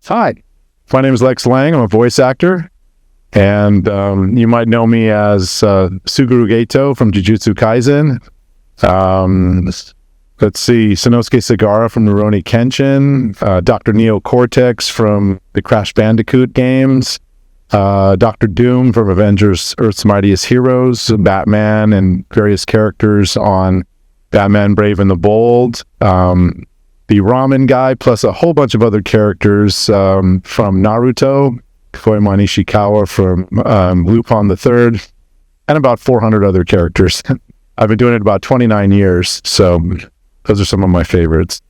Hi, my name is Lex Lang. I'm a voice actor, and you might know me as Suguru Geto from Jujutsu Kaisen. Let's see, Sanosuke Sagara from Rurouni Kenshin, Dr. Neo Cortex from the Crash Bandicoot games, Dr. Doom from Avengers Earth's Mightiest Heroes, Batman, and various characters on Batman Brave and the Bold, the ramen guy, plus a whole bunch of other characters from Naruto, Koyama Ishikawa from Lupin the Third, and about 400 other characters. I've been doing it about 29 years, so those are some of my favorites.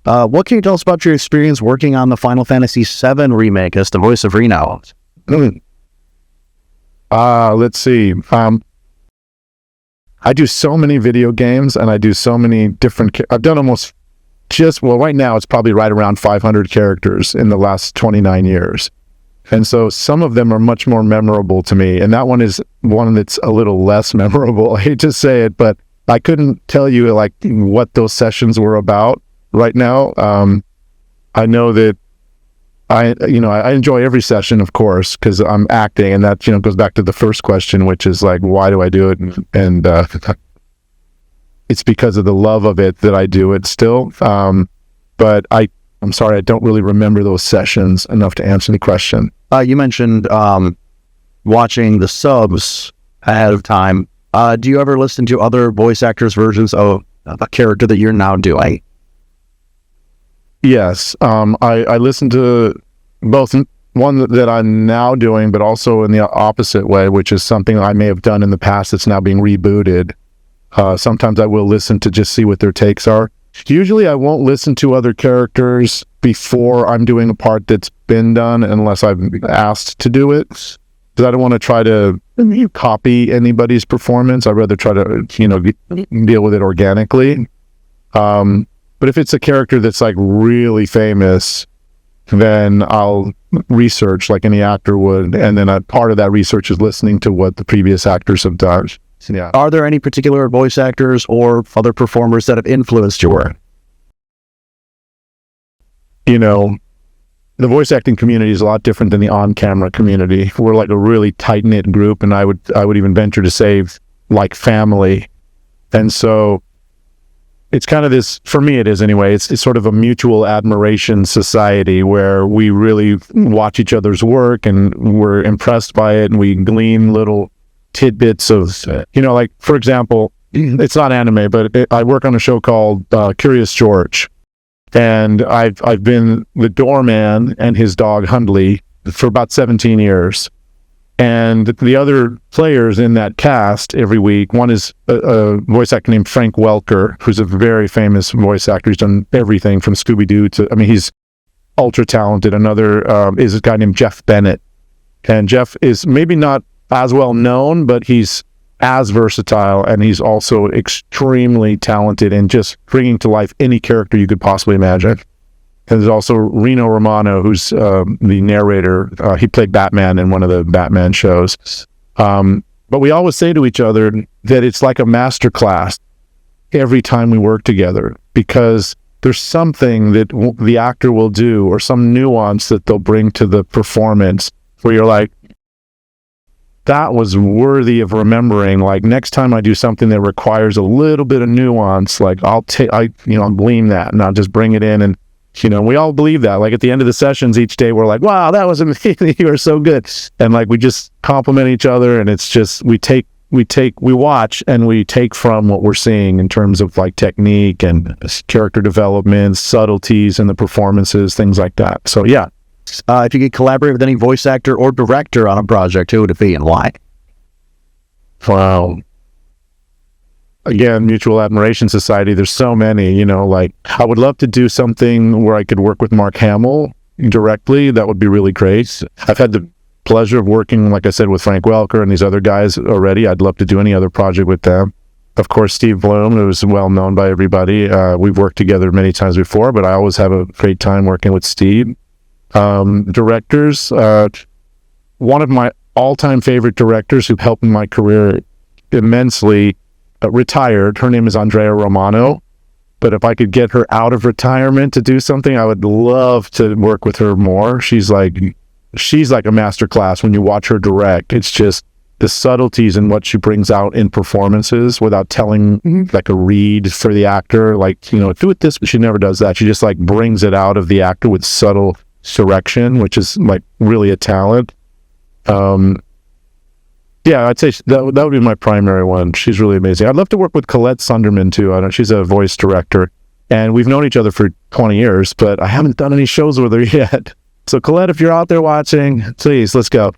What can you tell us about your experience working on the Final Fantasy VII remake as the voice of Reno? Let's see. I do so many video games, and I do so many different... I've done almost right now it's probably right around 500 characters in the last 29 years. And so some of them are much more memorable to me, and that one is one that's a little less memorable. I hate to say it, but I couldn't tell you like what those sessions were about right now. I know that I enjoy every session, of course, because I'm acting, and that goes back to the first question, which is like, why do I do it? And it's because of the love of it that I do it still. But I'm sorry, I don't really remember those sessions enough to answer the question. You mentioned watching the subs ahead of time. Do you ever listen to other voice actors' versions of a character that you're now doing? Yes, I listen to both one that I'm now doing, but also in the opposite way, which is something I may have done in the past that's now being rebooted. Sometimes I will listen to just see what their takes are. Usually I won't listen to other characters before I'm doing a part that's been done unless I've asked to do it, because I don't want to try to copy anybody's performance. I'd rather try to, deal with it organically. But if it's a character that's like really famous, then I'll research like any actor would, and then part of that research is listening to what the previous actors have done. Yeah. Are there any particular voice actors or other performers that have influenced your work? The voice acting community is a lot different than the on-camera community. We're like a really tight-knit group, and I would even venture to say like family. And so it's kind of this, for me it is anyway, it's sort of a mutual admiration society where we really watch each other's work and we're impressed by it, and we glean little tidbits of, like, for example, it's not anime, but I work on a show called Curious George, and I've been the doorman and his dog Hundley for about 17 years. And the other players in that cast every week, one is a voice actor named Frank Welker, who's a very famous voice actor. He's done everything from Scooby-Doo to, he's ultra talented. Another is a guy named Jeff Bennett. And Jeff is maybe not as well known, but he's as versatile, and he's also extremely talented in just bringing to life any character you could possibly imagine. And there's also Reno Romano, who's the narrator. He played Batman in one of the Batman shows. But we always say to each other that it's like a master class every time we work together, because there's something that the actor will do or some nuance that they'll bring to the performance where you're like, that was worthy of remembering. Like, next time I do something that requires a little bit of nuance, like I'll glean that and I'll just bring it in. And we all believe that. Like, at the end of the sessions each day, we're like, wow, that was amazing. You were so good. And like, we just compliment each other, and it's just, we watch and we take from what we're seeing in terms of like technique and character development, subtleties in the performances, things like that. So yeah. If you could collaborate with any voice actor or director on a project, who would it be and why? Wow. Again, mutual admiration society. There's so many, like I would love to do something where I could work with Mark Hamill directly. That would be really great. I've had the pleasure of working, like I said, with Frank Welker and these other guys already. I'd love to do any other project with them. Of course, Steve Bloom, who's well known by everybody. We've worked together many times before, but I always have a great time working with Steve. Directors, one of my all-time favorite directors who helped in my career immensely, retired. Her name is Andrea Romano, But if I could get her out of retirement to do something, I would love to work with her more. She's like a master class when you watch her direct. It's just the subtleties in what she brings out in performances without telling like a read for the actor, like, you know, do it this, but she never does that. She just like brings it out of the actor with subtle direction, which is like really a talent. Yeah, I'd say that would be my primary one. She's really amazing. I'd love to work with Colette Sunderman too. I know she's a voice director, and we've known each other for 20 years, but I haven't done any shows with her yet. So Colette, if you're out there watching, please, let's go.